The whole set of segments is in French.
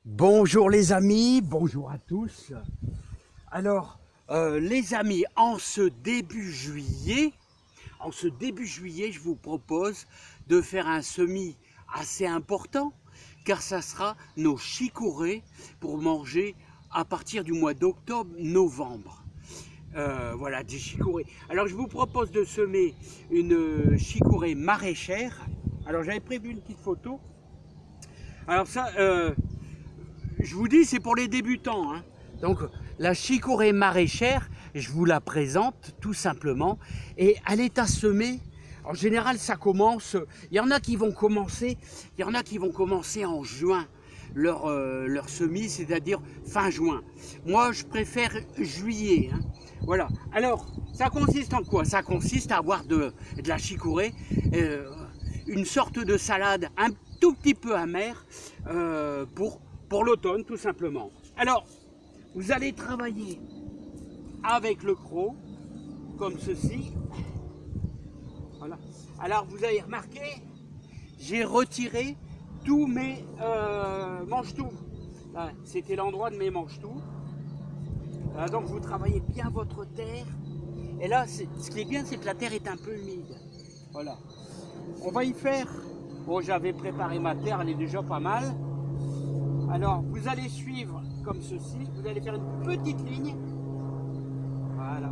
Bonjour les amis, bonjour à tous. Alors, les amis, en ce début juillet, je vous propose de faire un semis assez important, car ça sera nos chicorées pour manger à partir du mois d'octobre-novembre. Voilà, des chicorées. Alors, je vous propose de semer une chicorée maraîchère. Alors, j'avais prévu une petite photo. Alors ça, je vous dis, c'est pour les débutants, hein. Donc la chicorée maraîchère, je vous la présente tout simplement. Et elle est à semer. En général, ça commence. Il y en a qui vont commencer en juin leur semis, c'est-à-dire fin juin. Moi, je préfère juillet, hein. Voilà. Alors, ça consiste en quoi? Ça consiste à avoir de la chicorée, une sorte de salade un tout petit peu amère pour l'automne, tout simplement. Alors, vous allez travailler avec le croc, comme ceci. Voilà. Alors, vous avez remarqué, j'ai retiré tous mes mange-tout. C'était l'endroit de mes mange-tout. Donc, vous travaillez bien votre terre. Et là, ce qui est bien, c'est que la terre est un peu humide. Voilà. On va y faire. Bon, j'avais préparé ma terre, elle est déjà pas mal. Alors, vous allez suivre comme ceci. Vous allez faire une petite ligne. Voilà.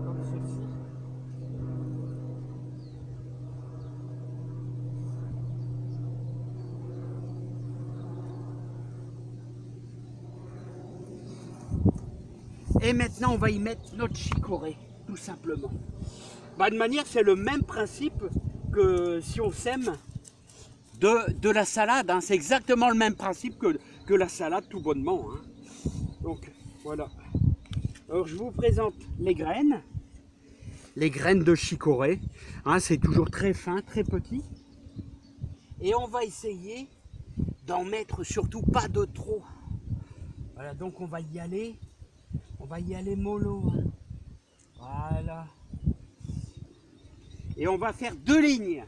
Comme ceci. Et maintenant, on va y mettre notre chicorée, tout simplement. De manière, c'est le même principe que si on sème de la salade, hein. C'est exactement le même principe que la salade, tout bonnement, hein. Donc, voilà. Alors, je vous présente les graines de chicorée, hein. C'est toujours très fin, très petit. Et on va essayer d'en mettre surtout pas de trop. Voilà, donc on va y aller mollo, hein. Voilà. Et on va faire 2 lignes.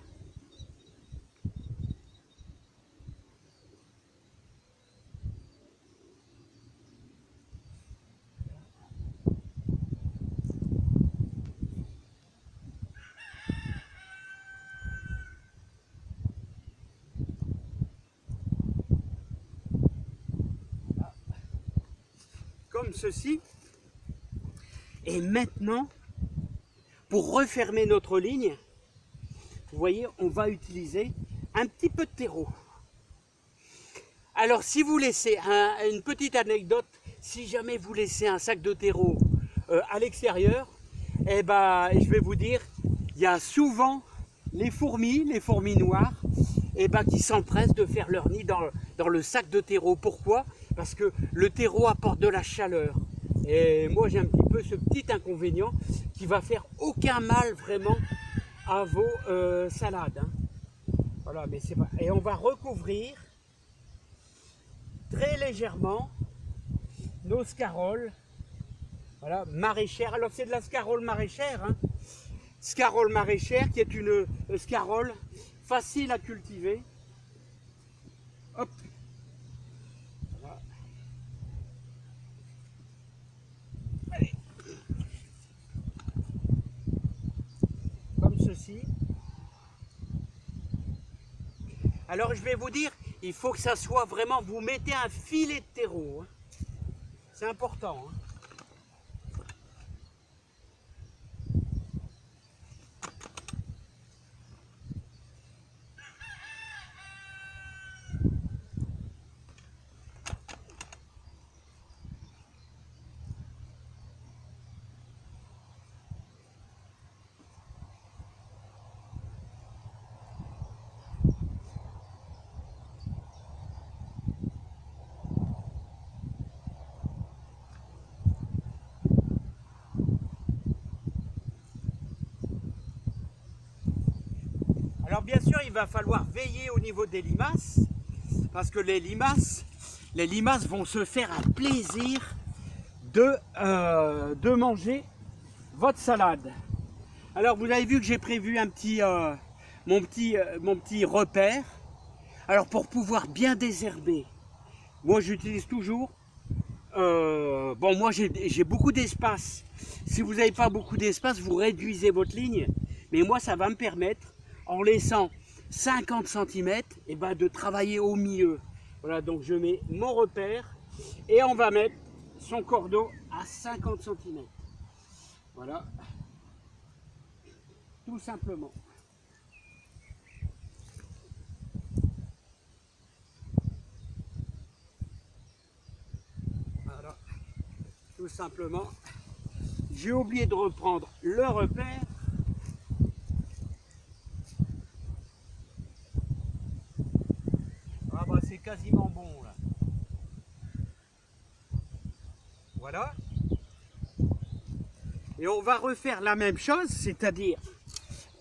Comme ceci. Et maintenant, pour refermer notre ligne, vous voyez, on va utiliser un petit peu de terreau. Alors, si vous laissez une petite anecdote, si jamais vous laissez un sac de terreau à l'extérieur, eh ben, je vais vous dire, il y a souvent les fourmis noires, eh ben, qui s'empressent de faire leur nid dans le sac de terreau. Pourquoi? Parce que le terreau apporte de la chaleur. Et moi, j'ai un petit peu ce petit inconvénient qui va faire aucun mal vraiment à vos salades, hein. Voilà, mais c'est pas. Et on va recouvrir très légèrement nos scaroles, voilà, maraîchères. Alors c'est de la scarole maraîchère, hein. Scarole maraîchère qui est une scarole facile à cultiver. Hop. Voilà. Allez. Comme ceci. Alors je vais vous dire, il faut que ça soit vraiment, vous mettez un filet de terreau, hein. C'est important, hein. Alors bien sûr, il va falloir veiller au niveau des limaces, parce que les limaces vont se faire un plaisir de manger votre salade. Alors vous avez vu que j'ai prévu un petit mon petit repère. Alors pour pouvoir bien désherber, moi j'utilise toujours, bon moi j'ai beaucoup d'espace. Si vous n'avez pas beaucoup d'espace, vous réduisez votre ligne. Mais moi ça va me permettre, en laissant 50 cm, et ben, de travailler au milieu. Voilà, donc je mets mon repère et on va mettre son cordeau à 50 cm. Voilà, tout simplement. Voilà, tout simplement. J'ai oublié de reprendre le repère. Ah bah c'est quasiment bon là. Voilà. Et on va refaire la même chose, c'est-à-dire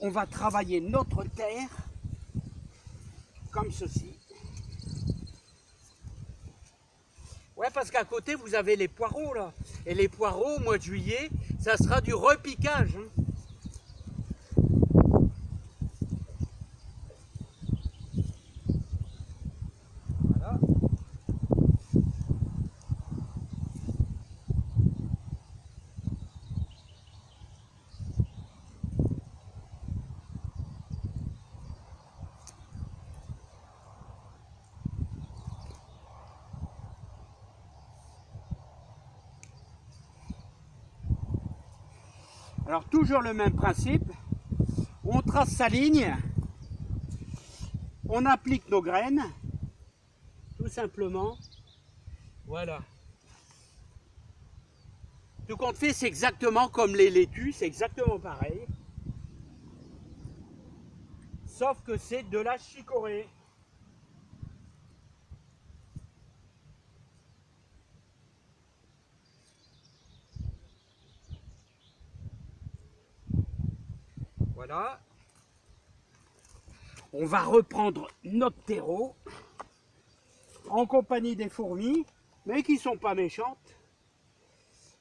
on va travailler notre terre comme ceci. Ouais, parce qu'à côté vous avez les poireaux là. Et les poireaux au mois de juillet, ça sera du repiquage. Hein. Voilà. Alors toujours le même principe, on trace sa ligne, on applique nos graines, tout simplement, voilà. Tout compte fait, c'est exactement comme les laitues, c'est exactement pareil, sauf que c'est de la chicorée. Voilà. On va reprendre notre terreau en compagnie des fourmis, mais qui ne sont pas méchantes.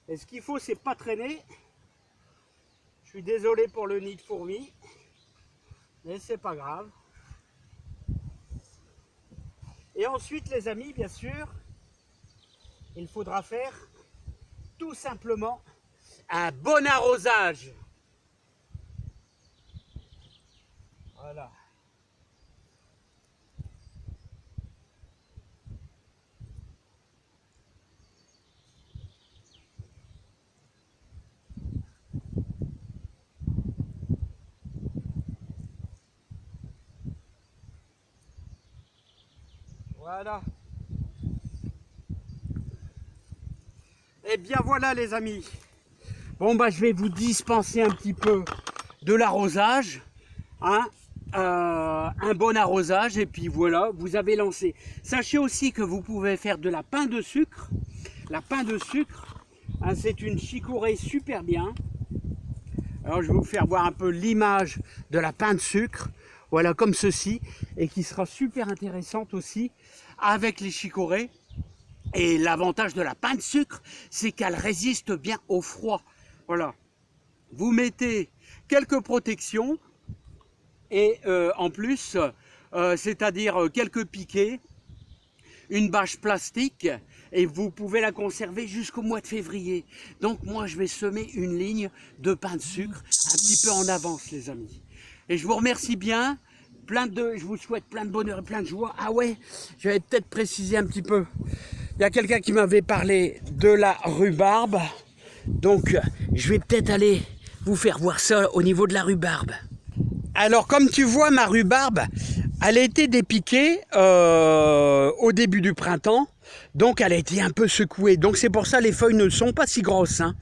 Et ce qu'il faut, c'est pas traîner. Je suis désolé pour le nid de fourmis, mais c'est pas grave. Et ensuite, les amis, bien sûr, il faudra faire tout simplement un bon arrosage. Voilà. Voilà. Et bien voilà les amis. Bon bah je vais vous dispenser un petit peu de l'arrosage. Hein, un bon arrosage et puis voilà, vous avez lancé. Sachez aussi que vous pouvez faire de la pain de sucre. La pain de sucre, hein, c'est une chicorée super bien. Alors je vais vous faire voir un peu l'image de la pain de sucre. Voilà, comme ceci, et qui sera super intéressante aussi avec les chicorées. Et l'avantage de la pain de sucre, c'est qu'elle résiste bien au froid. Voilà. Vous mettez quelques protections et en plus, c'est-à-dire quelques piquets, une bâche plastique, et vous pouvez la conserver jusqu'au mois de février. Donc moi, je vais semer une ligne de pain de sucre un petit peu en avance, les amis. Et je vous remercie bien. Je vous souhaite plein de bonheur et plein de joie. Ah ouais, je vais peut-être préciser un petit peu. Il y a quelqu'un qui m'avait parlé de la rhubarbe. Donc, je vais peut-être aller vous faire voir ça au niveau de la rhubarbe. Alors, comme tu vois, ma rhubarbe, elle a été dépiquée au début du printemps. Donc, elle a été un peu secouée. Donc, c'est pour ça les feuilles ne sont pas si grosses. Hein.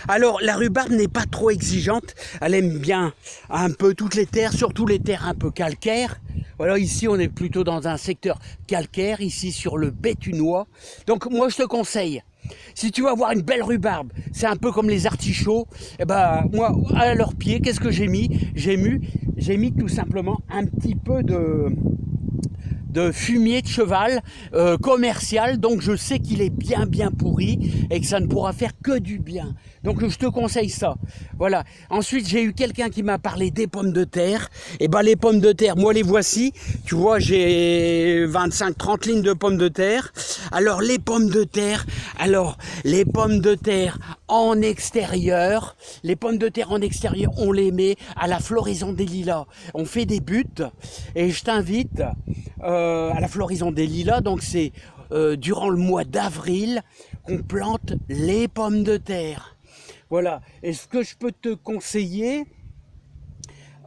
Alors, la rhubarbe n'est pas trop exigeante. Elle aime bien un peu toutes les terres, surtout les terres un peu calcaires. Voilà, ici, on est plutôt dans un secteur calcaire, ici sur le Béthunois. Donc, moi, je te conseille, si tu veux avoir une belle rhubarbe, c'est un peu comme les artichauts. Et ben, moi, à leurs pieds, qu'est-ce que j'ai mis? J'ai mis tout simplement un petit peu de fumier de cheval commercial, donc je sais qu'il est bien pourri et que ça ne pourra faire que du bien. Donc je te conseille ça. Voilà. Ensuite, j'ai eu quelqu'un qui m'a parlé des pommes de terre. Et ben les pommes de terre, moi les voici. Tu vois, j'ai 25-30 lignes de pommes de terre. Alors les pommes de terre, en extérieur, on les met à la floraison des lilas. On fait des buts et je t'invite à la floraison des lilas. Donc c'est durant le mois d'avril qu'on plante les pommes de terre. Voilà. Et ce que je peux te conseiller,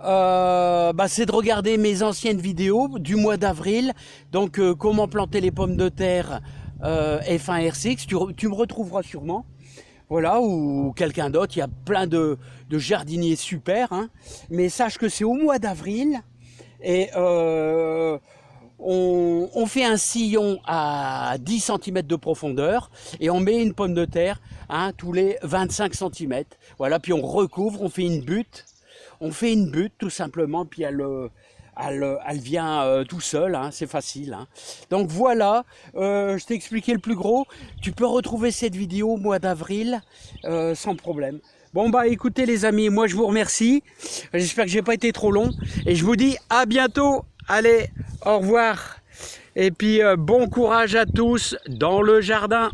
c'est de regarder mes anciennes vidéos du mois d'avril. Donc comment planter les pommes de terre F1 R6. Tu me retrouveras sûrement. Voilà, ou quelqu'un d'autre. Il y a plein de jardiniers super. Hein. Mais sache que c'est au mois d'avril. Et on fait un sillon à 10 cm de profondeur et on met une pomme de terre tous les 25 cm. Voilà, puis on recouvre, on fait une butte. On fait une butte tout simplement, puis elle vient tout seul, c'est facile. Donc voilà, je t'ai expliqué le plus gros. Tu peux retrouver cette vidéo au mois d'avril sans problème. Bon bah écoutez les amis, moi je vous remercie. J'espère que j'ai pas été trop long. Et je vous dis à bientôt. Allez, au revoir. Et puis bon courage à tous dans le jardin.